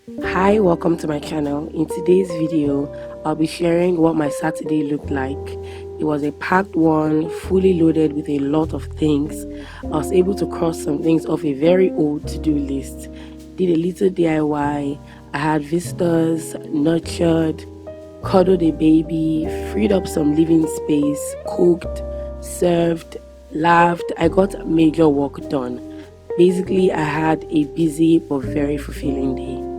Hi, welcome to my channel. In today's video, I'll be sharing what my Saturday looked like. It was a packed one, fully loaded with a lot of things. I was able to cross some things off a very old to-do list. Did a little DIY. I had visitors, nurtured, cuddled a baby, freed up some living space, cooked, served, laughed. I got major work done. Basically, I had a busy but very fulfilling day.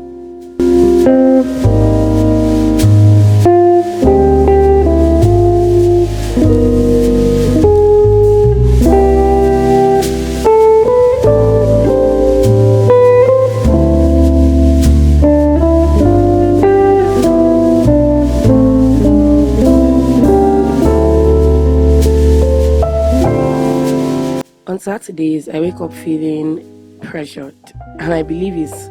On Saturdays, I wake up feeling pressured, and I believe it's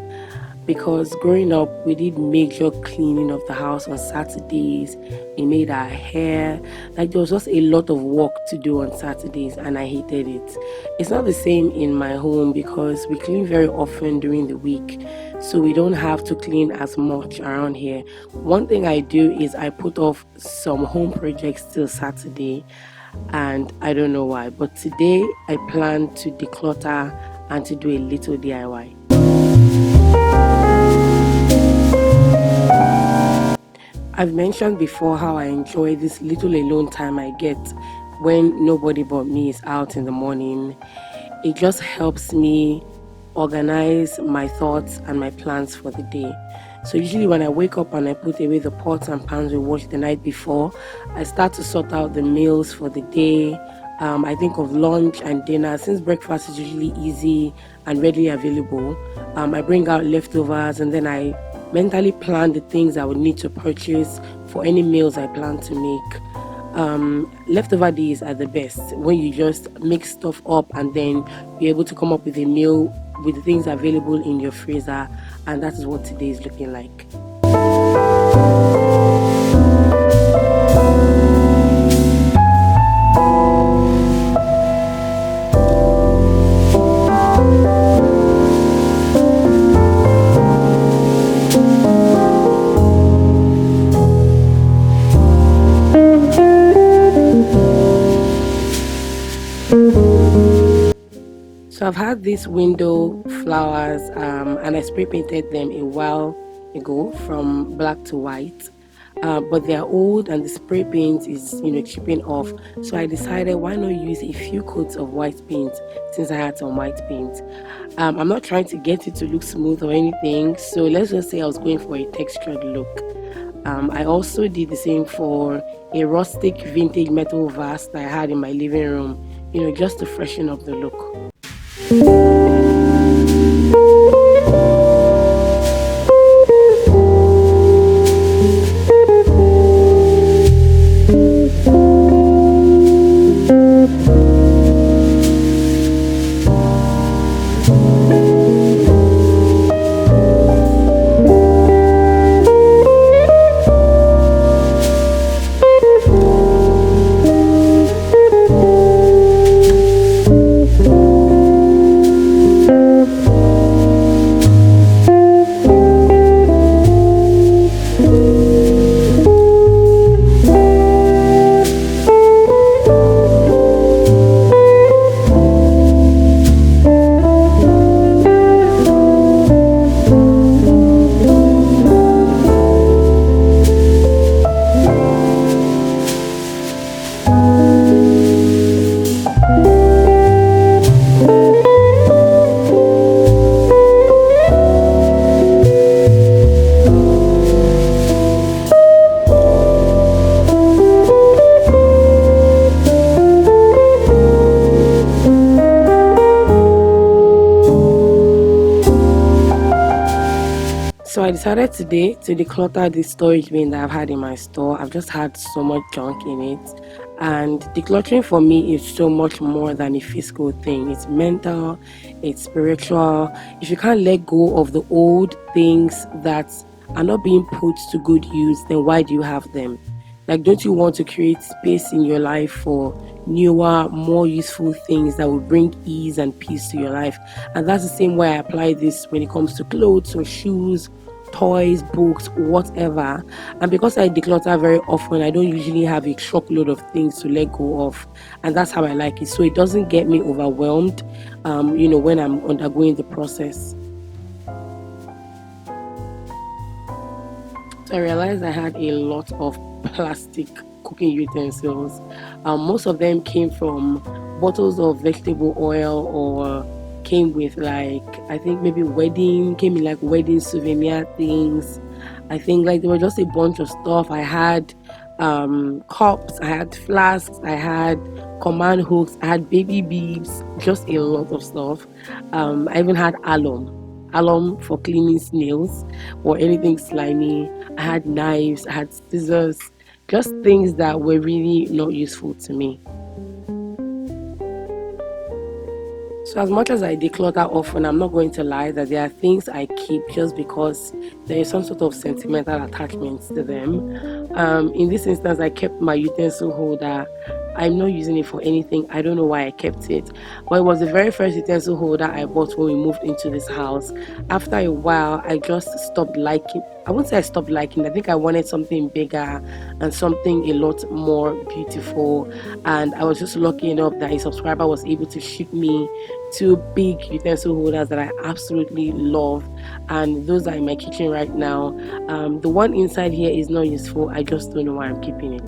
because growing up, we did major cleaning of the house on Saturdays. We made our hair. Like, there was just a lot of work to do on Saturdays, and I hated it. It's not the same in my home because we clean very often during the week, so we don't have to clean as much around here. One thing I do is I put off some home projects till Saturday, and I don't know why, but today I plan to declutter and to do a little DIY. I've mentioned before how I enjoy this little alone time I get when nobody but me is out in the morning. It just helps me organize my thoughts and my plans for the day. So usually when I wake up and I put away the pots and pans we washed the night before, I start to sort out the meals for the day. I think of lunch and dinner. Since breakfast is usually easy and readily available, I bring out leftovers and then I mentally plan the things I would need to purchase for any meals I plan to make. Leftover days are the best when you just mix stuff up and then you're able to come up with a meal with the things available in your freezer, and that is what today is looking like. So I've had these window flowers and I spray painted them a while ago from black to white, but they're old and the spray paint is chipping off, so I decided why not use a few coats of white paint since I had some white paint. I'm not trying to get it to look smooth or anything, so let's just say I was going for a textured look. I also did the same for a rustic vintage metal vase that I had in my living room, just to freshen up the look. So I decided today to declutter the storage bin that I've had in my store. I've just had so much junk in it, and decluttering for me is so much more than a physical thing. It's mental, it's spiritual. If you can't let go of the old things that are not being put to good use, then why do you have them? Like, don't you want to create space in your life for newer, more useful things that will bring ease and peace to your life? And that's the same way I apply this when it comes to clothes or shoes toys, books, whatever. And because I declutter very often, I don't usually have a truckload of things to let go of, and that's how I like it. So it doesn't get me overwhelmed, when I'm undergoing the process. So I realized I had a lot of plastic cooking utensils. Most of them came from bottles of vegetable oil, or came with, like, I think maybe came in like wedding souvenir things. I think like there were just a bunch of stuff. I had cups, I had flasks, I had command hooks, I had baby beads, just a lot of stuff. I even had alum for cleaning snails or anything slimy. I had knives, I had scissors, just things that were really not useful to me. So, as much as I declutter often, I'm not going to lie that there are things I keep just because there is some sort of sentimental attachment to them. In this instance, I kept my utensil holder. I'm not using it for anything. I don't know why I kept it. But it was the very first utensil holder I bought when we moved into this house. After a while, I just stopped liking. I won't say I stopped liking. I think I wanted something bigger and something a lot more beautiful. And I was just lucky enough that a subscriber was able to ship me two big utensil holders that I absolutely love, and those are in my kitchen right now. The one inside here is not useful. I just don't know why I'm keeping it.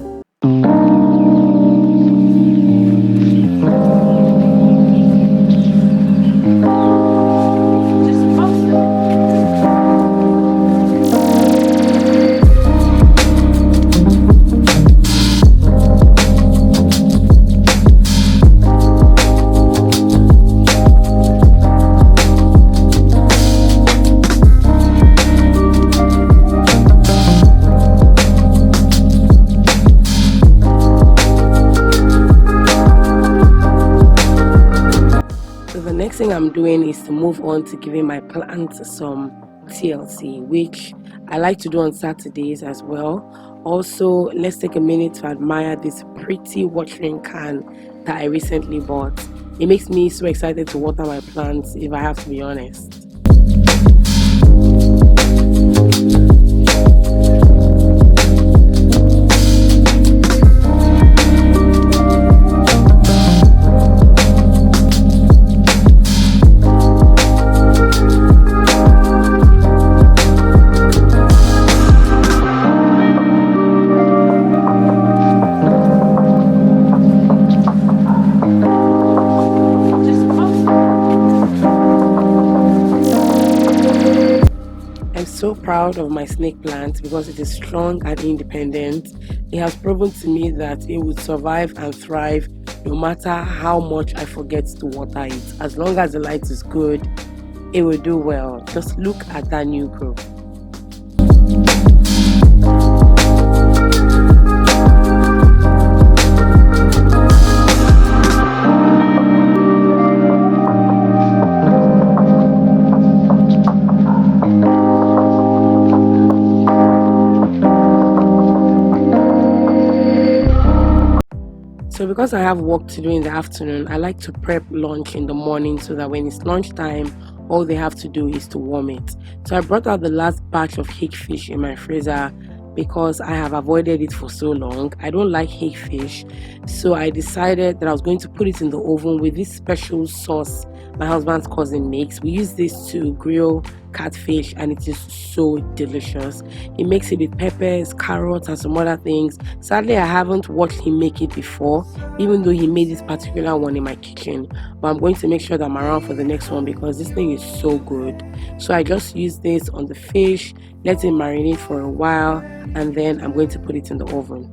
Next thing I'm doing is to move on to giving my plants some TLC, which I like to do on Saturdays as well. Also, let's take a minute to admire this pretty watering can that I recently bought. It makes me so excited to water my plants, if I have to be honest. So proud of my snake plant because it is strong and independent. It has proven to me that it would survive and thrive no matter how much I forget to water it. As long as the light is good, it will do well. Just look at that new growth. So because I have work to do in the afternoon, I like to prep lunch in the morning so that when it's lunchtime, all they have to do is to warm it. So I brought out the last batch of hake fish in my freezer because I have avoided it for so long. I don't like hake fish, so I decided that I was going to put it in the oven with this special sauce my husband's cousin makes. We use this to grill catfish and it is so delicious. He makes it with peppers, carrots and some other things. Sadly, I haven't watched him make it before, even though he made this particular one in my kitchen, but I'm going to make sure that I'm around for the next one because this thing is so good. So I just use this on the fish, let it marinate for a while, and then I'm going to put it in the oven.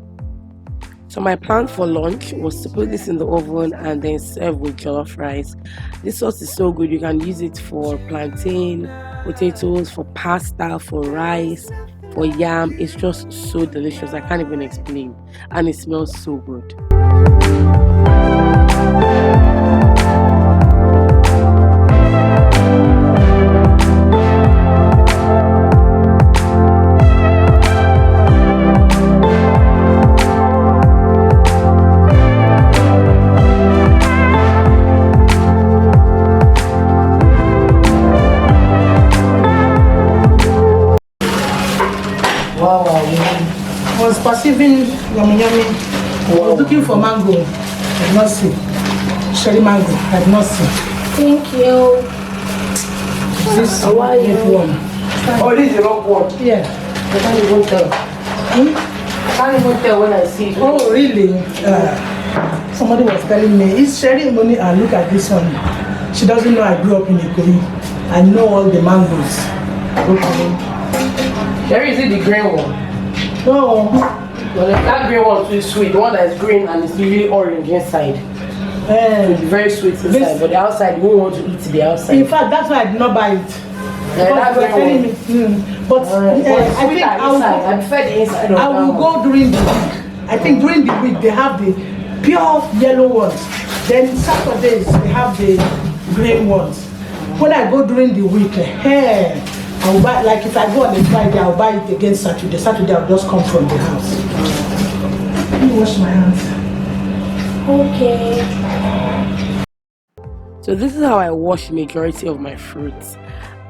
So my plan for lunch was to put this in the oven and then serve with jollof rice. This sauce is so good. You can use it for plantain, potatoes, for pasta, for rice, for yam. It's just so delicious. I can't even explain. And it smells so good. Wow. I was perceiving yummy. I was looking for mango. I did not see. Cherry mango. I did not see. Thank you. This How are you? one. Oh, this is the wrong one. Yeah. I can't even tell. I can't even tell when I see it. Oh, really? Somebody was telling me, it's cherry money, and look at this one. She doesn't know I grew up in Ikoyi. I know all the mangoes. Okay. Cherry, is it the green one? No. Well, that green one is sweet. The one that is green and it's really orange inside. It's very sweet inside, but the outside, you won't want to eat the outside. In fact, that's why I did not buy it. That green one. But I think I prefer the inside. I will go during the week. I think during the week they have the pure yellow ones. Then Saturdays they have the green ones. When I go during the week, I will buy, like if I go on a Friday, I'll buy it again Saturday. Saturday I'll just come from the house. Let me wash my hands. Okay. So this is how I wash majority of my fruits.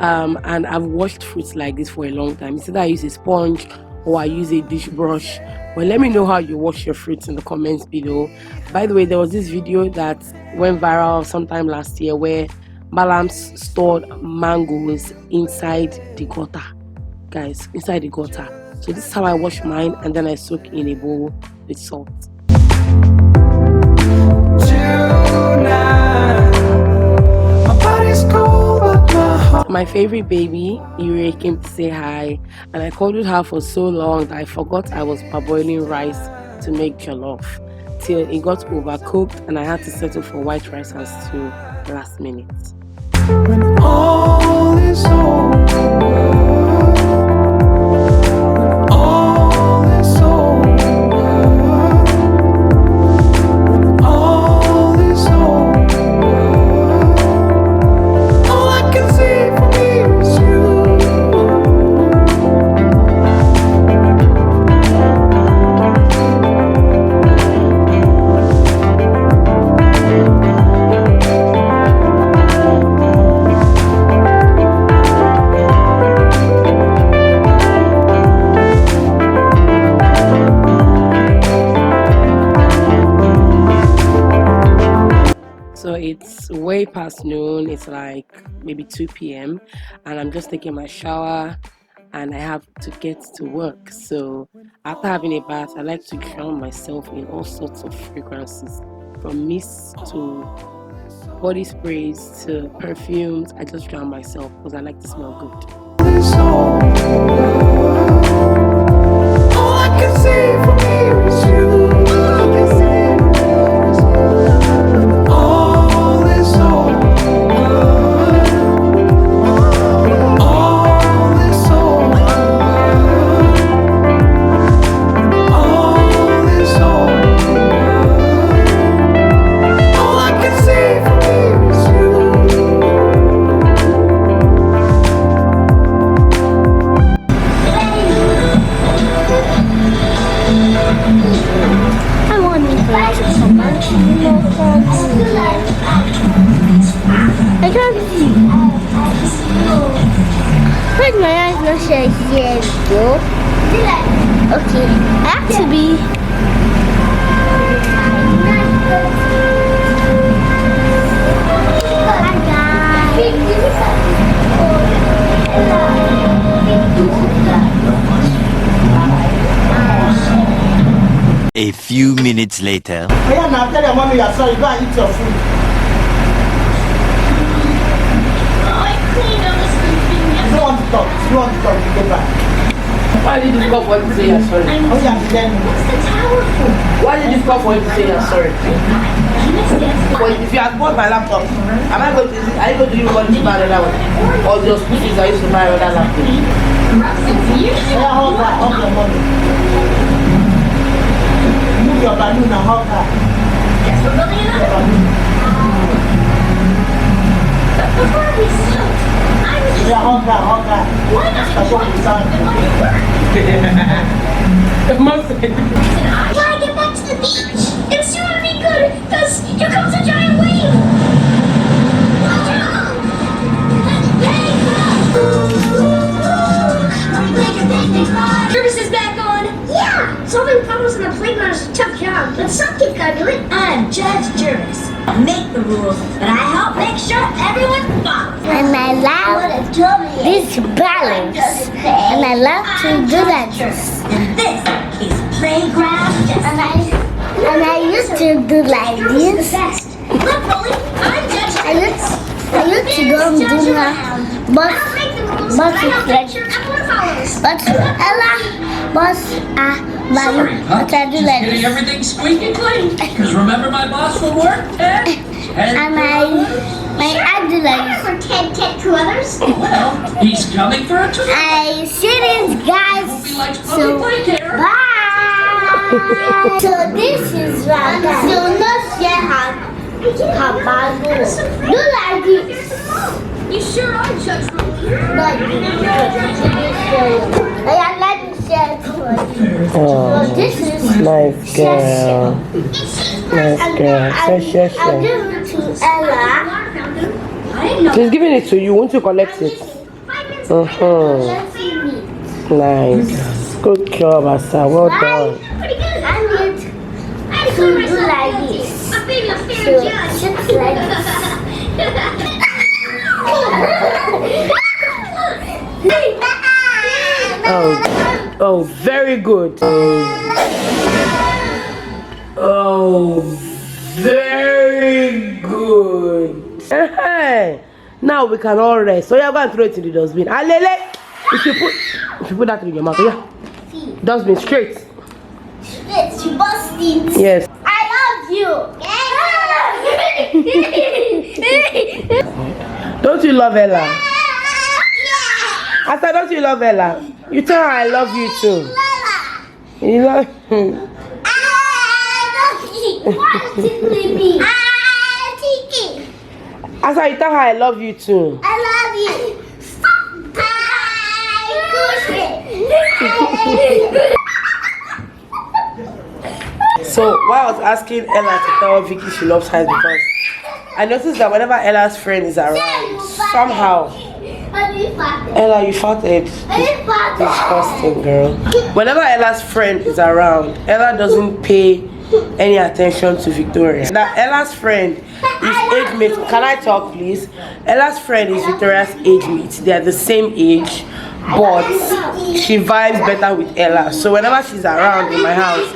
And I've washed fruits like this for a long time. It's either I use a sponge or I use a dish brush. But let me know how you wash your fruits in the comments below. By the way, there was this video that went viral sometime last year where Malams stored mangoes inside the gutter. Guys, inside the gutter. So this is how I wash mine, and then I soak in a bowl with salt. My favorite baby, Ire, came to say hi, and I cuddled her for so long that I forgot I was parboiling rice to make jollof till it got overcooked and I had to settle for white rice and stew last minute. When all is over. So it's way past noon. It's like maybe 2 p.m. and I'm just taking my shower and I have to get to work. So after having a bath, I like to drown myself in all sorts of fragrances, from mist to body sprays to perfumes. I just drown myself because I like to smell good. All I can see from here is you. Put my eyes not shut yet, though. Okay, I have to be. A few minutes later. Yeah, now tell your mommy you're sorry. Go and eat your food. You don't want to talk. You want to talk. You go back. Why did you call for him to say you're sorry? Oh yeah, then. Why did you call for him to say you're sorry? Well, if you had bought my laptop, am I going to use it? Are you going to use one to buy another one? Or just put it I used to buy another laptop? Yeah, hold that. Hold your money. Move your balloon and hold that. Yes, we're building another one. Before we start, I was just... Yeah, hold that. Why not? That's what we signed. When I get back to the beach, it's going to be good, because here comes a giant wave. Watch out! Hey, Purpose is bad. think I do it? I'm Judge Juris. I make the rules, but I help make sure everyone follows. And I love this balance. And I love to do that. And this is playground justice. And I used to do like this. Look, Rolly, I'm Judge I used to go and do that. But it's like, but Ella, but I do like Getting this. everything squeaky clean. Because remember my boss will work And I do like this. For Ted to others. Well, he's coming for a tour. I see these guys. Hope he likes So public daycare. bye. So this is right. So not share how bad do like this. You sure are Judge Rolly. Like this. I like to share it for you. So this is Nice girl. Nice girl. I'll give it to Ella. I didn't know. She's giving it to you. Won't you collect it? Let's see me. Nice. Good job, Asa. Well done. Pretty good. I need to do like this. I'm being a fair So judge. just like this. Oh, very good. Oh, very good. Now we can all rest. So you're going to throw it in the dustbin. Alele, if you put that in your mouth, yeah. Dustbin straight. Yes, you bust it. Yes. I love you. Don't you love Ella? I said, don't you love Ella? You tell her I love you too. You love. I said, you tell her I love you too. I love you. Stop. So why I was asking Ella to tell Vicky she loves her is because I noticed that whenever Ella's friend is around, somehow Ella, you farted. Disgusting, girl. Whenever Ella's friend is around, Ella doesn't pay any attention to Victoria. Now Ella's friend is age mate. Can I talk, please? Ella's friend is Victoria's age mate. They are the same age, but she vibes better with Ella. So whenever she's around in my house,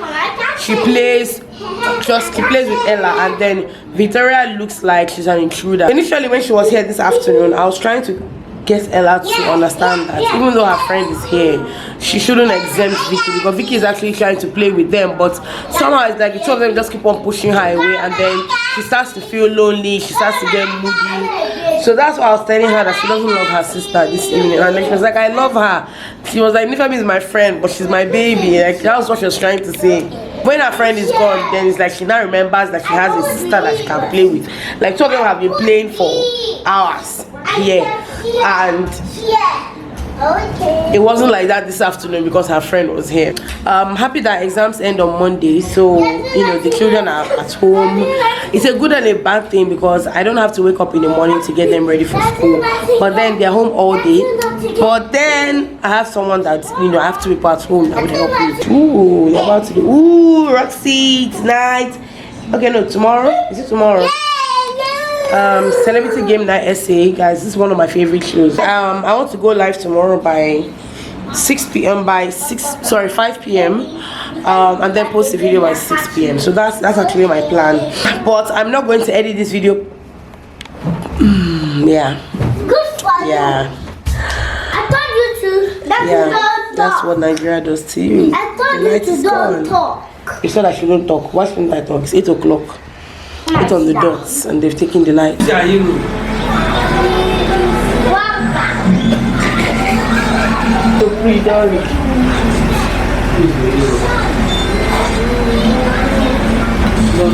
she plays with Ella, and then Victoria looks like she's an intruder. Initially, when she was here this afternoon, I was trying to get Ella to understand that even though her friend is here, she shouldn't exempt Vicky, because Vicky is actually trying to play with them, but somehow it's like the two of them just keep on pushing her away, and then she starts to feel lonely, she starts to get moody. So that's why I was telling her that she doesn't love her sister this evening, and then she was like, I love her. She was like, Nifemi is my friend, but she's my baby. Like, that was what she was trying to say. When her friend is gone, then it's like she now remembers that she has a sister that she can play with. Like, two of them have been playing for hours here, and it wasn't like that this afternoon because her friend was here. I'm happy that exams end on Monday, so the children are at home. It's a good and a bad thing because I don't have to wake up in the morning to get them ready for school, but then they're home all day. But then I have someone that I have two people at home that would help me. Ooh, you're about to do. Ooh, Roxy tonight. Okay, no, tomorrow. Is it tomorrow? Celebrity Game Night essay, guys. This is one of my favorite shows. I want to go live tomorrow by 5 p.m. And then post the video by 6 p.m. So that's actually my plan. But I'm not going to edit this video. Yeah. Good for you. Yeah. I told you to. That's what Nigeria does to you. I told you to don't talk. You said I shouldn't talk. Why shouldn't I talk? It's 8 o'clock. It's on the dots, and they've taken the light. Yeah, you. So free, darling. No.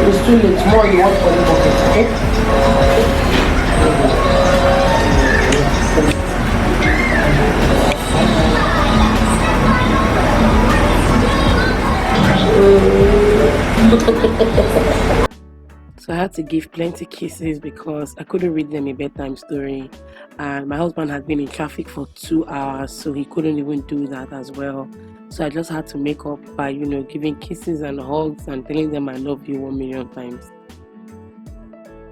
It's too late. Tomorrow you want for the pocket, okay? So I had to give plenty kisses because I couldn't read them a bedtime story, and my husband had been in traffic for 2 hours, so he couldn't even do that as well. So I just had to make up by, giving kisses and hugs and telling them I love you 1 million times.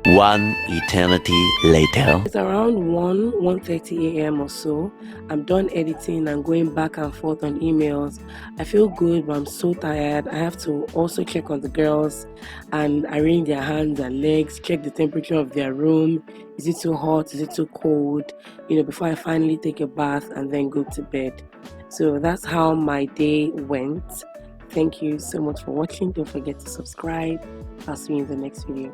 One eternity later. It's around 1:30 a.m. or so. I'm done editing and going back and forth on emails. I feel good, but I'm so tired. I have to also check on the girls and arrange their hands and legs, check the temperature of their room. Is it too hot? Is it too cold? Before I finally take a bath and then go to bed. So that's how my day went. Thank you so much for watching. Don't forget to subscribe. I'll see you in the next video.